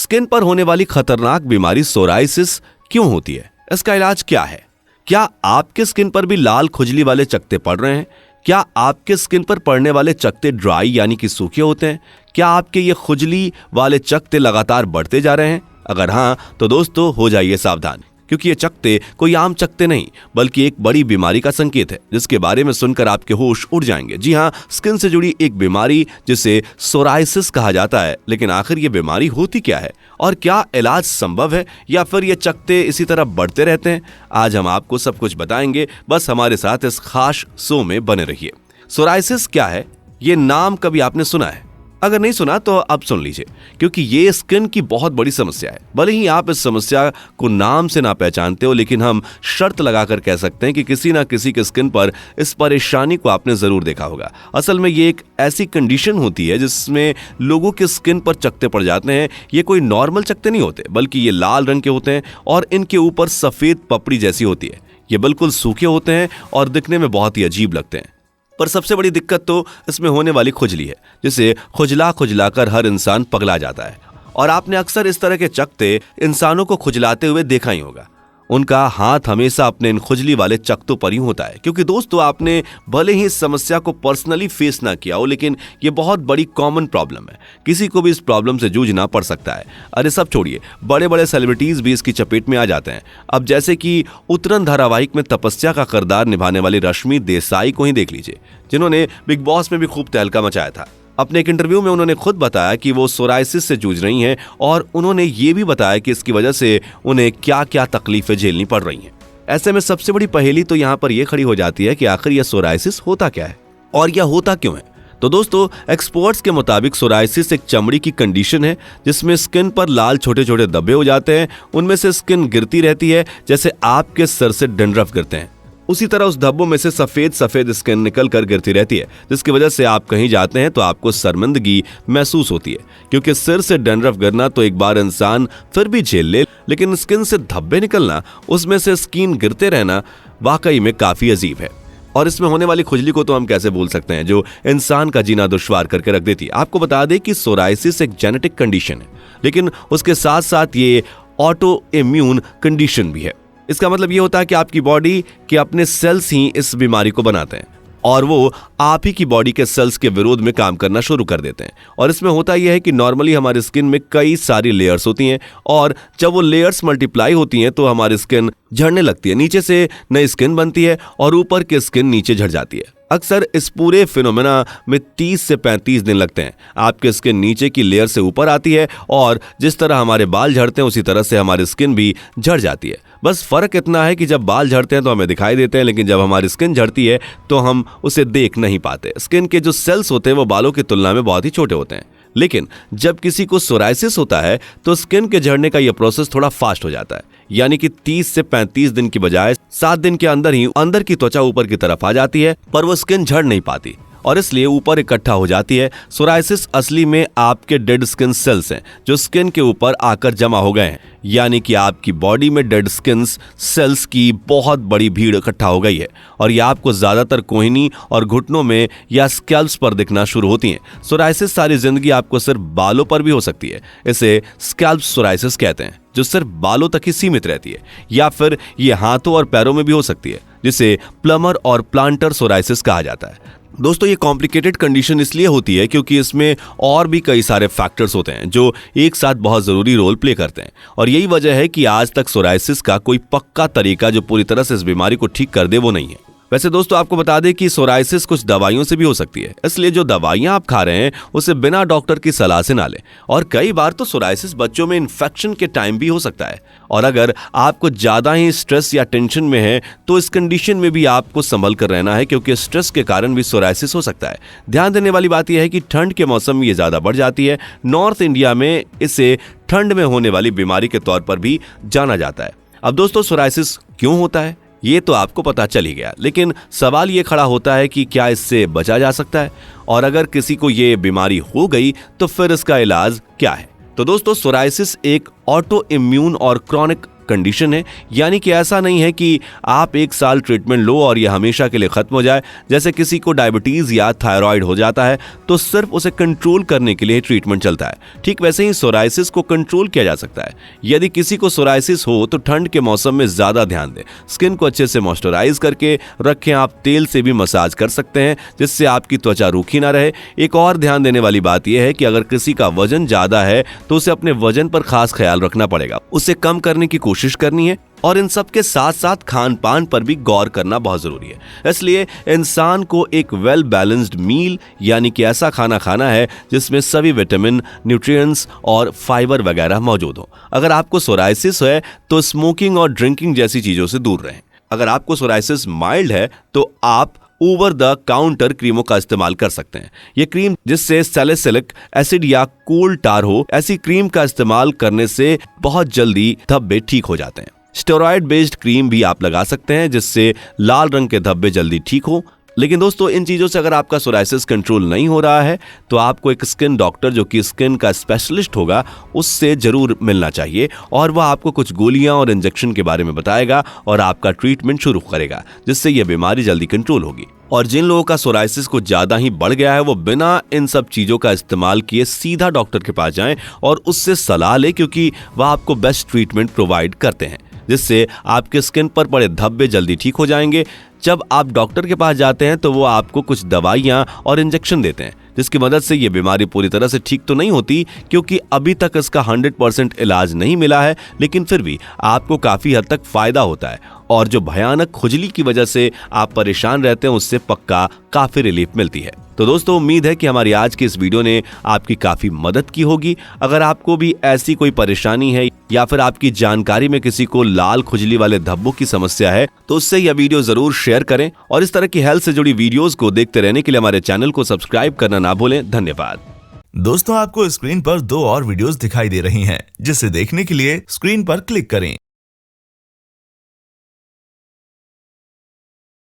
Skin पर होने वाली खतरनाक बीमारी सोराइसिस क्यों होती है? इसका इलाज क्या है? क्या आपके स्किन पर भी लाल खुजली वाले चकत्ते पड़ रहे हैं? क्या आपके स्किन पर पड़ने वाले चकत्ते ड्राई यानी कि सूखे होते हैं? क्या आपके ये खुजली वाले चकत्ते लगातार बढ़ते जा रहे हैं? अगर हाँ, तो दोस्तों हो जाइए सावधान, क्योंकि ये चकत्ते कोई आम चकत्ते नहीं बल्कि एक बड़ी बीमारी का संकेत है, जिसके बारे में सुनकर आपके होश उड़ जाएंगे। जी हाँ, स्किन से जुड़ी एक बीमारी जिसे सोराइसिस कहा जाता है। लेकिन आखिर ये बीमारी होती क्या है और क्या इलाज संभव है, या फिर ये चकत्ते इसी तरह बढ़ते रहते हैं? आज हम आपको सब कुछ बताएंगे, बस हमारे साथ इस खास शो में बने रहिए। सोराइसिस क्या है, ये नाम कभी आपने सुना है? अगर नहीं सुना तो अब सुन लीजिए, क्योंकि ये स्किन की बहुत बड़ी समस्या है। भले ही आप इस समस्या को नाम से ना पहचानते हो, लेकिन हम शर्त लगाकर कह सकते हैं कि किसी ना किसी के स्किन पर इस परेशानी को आपने जरूर देखा होगा। असल में ये एक ऐसी कंडीशन होती है जिसमें लोगों के स्किन पर चकत्ते पड़ जाते हैं। ये कोई नॉर्मल चकत्ते नहीं होते, बल्कि ये लाल रंग के होते हैं और इनके ऊपर सफेद पपड़ी जैसी होती है। ये बिल्कुल सूखे होते हैं और दिखने में बहुत ही अजीब लगते हैं। पर सबसे बड़ी दिक्कत तो इसमें होने वाली खुजली है, जिसे खुजला खुजला कर हर इंसान पगला जाता है। और आपने अक्सर इस तरह के चकत्ते इंसानों को खुजलाते हुए देखा ही होगा। उनका हाथ हमेशा अपने इन खुजली वाले चकत्तों पर ही होता है, क्योंकि दोस्तों आपने भले ही इस समस्या को पर्सनली फेस ना किया हो, लेकिन ये बहुत बड़ी कॉमन प्रॉब्लम है। किसी को भी इस प्रॉब्लम से जूझना पड़ सकता है। अरे सब छोड़िए, बड़े बड़े सेलिब्रिटीज भी इसकी चपेट में आ जाते हैं। अब जैसे कि उत्तरन धारावाहिक में तपस्या का किरदार निभाने वाली रश्मि देसाई को ही देख लीजिए, जिन्होंने बिग बॉस में भी खूब तहलका मचाया था। अपने एक इंटरव्यू में उन्होंने खुद बताया कि वो सोराइसिस से जूझ रही हैं, और उन्होंने ये भी बताया कि इसकी वजह से उन्हें क्या क्या तकलीफें झेलनी पड़ रही हैं। ऐसे में सबसे बड़ी पहेली तो यहाँ पर यह खड़ी हो जाती है कि आखिर यह सोराइसिस होता क्या है और यह होता क्यों है। तो दोस्तों, एक्सपर्ट्स के मुताबिक सोराइसिस एक चमड़ी की कंडीशन है जिसमें स्किन पर लाल छोटे छोटे धब्बे हो जाते हैं। उनमें से स्किन गिरती रहती है, जैसे आपके सर से डंडरफ गिरते हैं। उसी तरह उस धब्बों में से सफेद सफेद स्किन निकल कर गिरती रहती है, जिसकी वजह से आप कहीं जाते हैं तो आपको शर्मिंदगी महसूस होती है, क्योंकि सिर से डंडरफ गिरना तो एक बार इंसान फिर भी झेल ले, लेकिन स्किन से धब्बे निकलना, उसमें से स्किन गिरते रहना वाकई में काफी अजीब है। और इसमें होने वाली खुजली को तो हम कैसे भूल सकते हैं, जो इंसान का जीना दुश्वार करके रख देती है। आपको बता दें कि सोराइसिस एक जेनेटिक कंडीशन है, लेकिन उसके साथ साथ ये ऑटो इम्यून कंडीशन भी है। इसका मतलब ये होता है कि आपकी बॉडी के अपने सेल्स ही इस बीमारी को बनाते हैं, और वो आप ही की बॉडी के सेल्स के विरोध में काम करना शुरू कर देते हैं। और इसमें होता यह है कि नॉर्मली हमारी स्किन में कई सारी लेयर्स होती हैं, और जब वो लेयर्स मल्टीप्लाई होती हैं तो हमारी स्किन झड़ने लगती है। नीचे से नई स्किन बनती है और ऊपर की स्किन नीचे झड़ जाती है। अक्सर इस पूरे फिनोमेना में 30 से 35 दिन लगते हैं। आपके स्किन नीचे की लेयर से ऊपर आती है, और जिस तरह हमारे बाल झड़ते हैं उसी तरह से हमारी स्किन भी झड़ जाती है। बस फर्क इतना है कि जब बाल झड़ते हैं तो हमें दिखाई देते हैं, लेकिन जब हमारी स्किन झड़ती है तो हम उसे देख नहीं पाते। स्किन के जो सेल्स होते हैं वो बालों की तुलना में बहुत ही छोटे होते हैं। लेकिन जब किसी को सोराइसिस होता है तो स्किन के झड़ने का यह प्रोसेस थोड़ा फास्ट हो जाता है, यानी कि 30 से 35 दिन की बजाय 7 दिन के अंदर ही अंदर की त्वचा ऊपर की तरफ आ जाती है, पर वो स्किन झड़ नहीं पाती और इसलिए ऊपर इकट्ठा हो जाती है। सोराइसिस असली में आपके डेड स्किन सेल्स हैं जो स्किन के ऊपर आकर जमा हो गए हैं, यानी कि आपकी बॉडी में डेड स्किन सेल्स की बहुत बड़ी भीड़ इकट्ठा हो गई है, और यह आपको ज्यादातर कोहनी और घुटनों में या स्कैल्प्स पर दिखना शुरू होती हैं। सोराइसिस सारी जिंदगी आपको सिर्फ बालों पर भी हो सकती है। इसे स्कैल्प सोराइसिस कहते हैं, जो सिर्फ बालों तक ही सीमित रहती है, या फिर ये हाथों और पैरों में भी हो सकती है, जिसे प्लमर और प्लांटर सोराइसिस कहा जाता है। दोस्तों, ये कॉम्प्लिकेटेड कंडीशन इसलिए होती है क्योंकि इसमें और भी कई सारे फैक्टर्स होते हैं जो एक साथ बहुत जरूरी रोल प्ले करते हैं, और यही वजह है कि आज तक सोराइसिस का कोई पक्का तरीका जो पूरी तरह से इस बीमारी को ठीक कर दे वो नहीं है। वैसे दोस्तों, आपको बता दें कि सोराइसिस कुछ दवाइयों से भी हो सकती है, इसलिए जो दवाइयां आप खा रहे हैं उसे बिना डॉक्टर की सलाह से ना लें। और कई बार तो सोराइसिस बच्चों में इन्फेक्शन के टाइम भी हो सकता है, और अगर आपको ज्यादा ही स्ट्रेस या टेंशन में है तो इस कंडीशन में भी आपको संभल कर रहना है, क्योंकि स्ट्रेस के कारण भी सोराइसिस हो सकता है। ध्यान देने वाली बात यह है कि ठंड के मौसम में ये ज्यादा बढ़ जाती है। नॉर्थ इंडिया में इसे ठंड में होने वाली बीमारी के तौर पर भी जाना जाता है। अब दोस्तों, सोराइसिस क्यों होता है ये तो आपको पता चल ही गया, लेकिन सवाल ये खड़ा होता है कि क्या इससे बचा जा सकता है, और अगर किसी को ये बीमारी हो गई तो फिर इसका इलाज क्या है। तो दोस्तों, सोराइसिस एक ऑटो इम्यून और क्रॉनिक कंडीशन है, यानी कि ऐसा नहीं है कि आप 1 साल ट्रीटमेंट लो और यह हमेशा के लिए खत्म हो जाए। जैसे किसी को डायबिटीज या थायराइड हो जाता है तो सिर्फ उसे कंट्रोल करने के लिए ट्रीटमेंट चलता है, ठीक वैसे ही सोराइसिस को कंट्रोल किया जा सकता है। यदि किसी को सोराइसिस हो तो ठंड के मौसम में ज्यादा ध्यान दें, स्किन को अच्छे से मॉइस्चराइज करके रखें। आप तेल से भी मसाज कर सकते हैं जिससे आपकी त्वचा रूखी ना रहे। एक और ध्यान देने वाली बात यह है कि अगर किसी का वजन ज्यादा है तो उसे अपने वजन पर खास ख्याल रखना पड़ेगा, उसे कम करने की कोशिश करनी है और इन सब के साथ साथ खान पान पर भी गौर करना बहुत जरूरी है। इसलिए इंसान को एक वेल बैलेंस्ड मील यानी कि ऐसा खाना खाना है जिसमें सभी विटामिन, न्यूट्रिएंट्स और फाइबर वगैरह मौजूद हो। अगर आपको सोराइसिस है तो स्मोकिंग और ड्रिंकिंग जैसी चीजों से दूर रहें। अगर आपको सोराइसिस माइल्ड है तो आप ओवर द काउंटर क्रीमों का इस्तेमाल कर सकते हैं। ये क्रीम जिससे सैलिसिलिक एसिड या कोल टार हो, ऐसी क्रीम का इस्तेमाल करने से बहुत जल्दी धब्बे ठीक हो जाते हैं। स्टेरॉइड बेस्ड क्रीम भी आप लगा सकते हैं जिससे लाल रंग के धब्बे जल्दी ठीक हो। लेकिन दोस्तों, इन चीजों से अगर आपका सोराइसिस कंट्रोल नहीं हो रहा है तो आपको एक स्किन डॉक्टर जो कि स्किन का स्पेशलिस्ट होगा उससे जरूर मिलना चाहिए और वह आपको कुछ गोलियां और इंजेक्शन के बारे में बताएगा और आपका ट्रीटमेंट शुरू करेगा जिससे यह बीमारी जल्दी कंट्रोल होगी। और जिन लोगों का सोराइसिस कुछ ज्यादा ही बढ़ गया है वो बिना इन सब चीजों का इस्तेमाल किए सीधा डॉक्टर के पास जाएं और उससे सलाह लें, क्योंकि वह आपको बेस्ट ट्रीटमेंट प्रोवाइड करते हैं जिससे आपके स्किन पर पड़े धब्बे जल्दी ठीक हो जाएंगे। जब आप डॉक्टर के पास जाते हैं तो वो आपको कुछ दवाइयां और इंजेक्शन देते हैं जिसकी मदद से ये बीमारी पूरी तरह से ठीक तो नहीं होती, क्योंकि अभी तक इसका 100% इलाज नहीं मिला है, लेकिन फिर भी आपको काफी हद तक फायदा होता है और जो भयानक खुजली की वजह से आप परेशान रहते हैं उससे पक्का काफी रिलीफ मिलती है। तो दोस्तों, उम्मीद है कि हमारी आज की इस वीडियो ने आपकी काफी मदद की होगी। अगर आपको भी ऐसी कोई परेशानी है या फिर आपकी जानकारी में किसी को लाल खुजली वाले धब्बों की समस्या है तो उससे यह वीडियो जरूर शेयर करें और इस तरह की हेल्थ से जुड़ी वीडियोस को देखते रहने के लिए हमारे चैनल को सब्सक्राइब करना ना भूलें। धन्यवाद। दोस्तों, आपको स्क्रीन पर 2 और वीडियोस दिखाई दे रही हैं, जिसे देखने के लिए स्क्रीन पर क्लिक करें।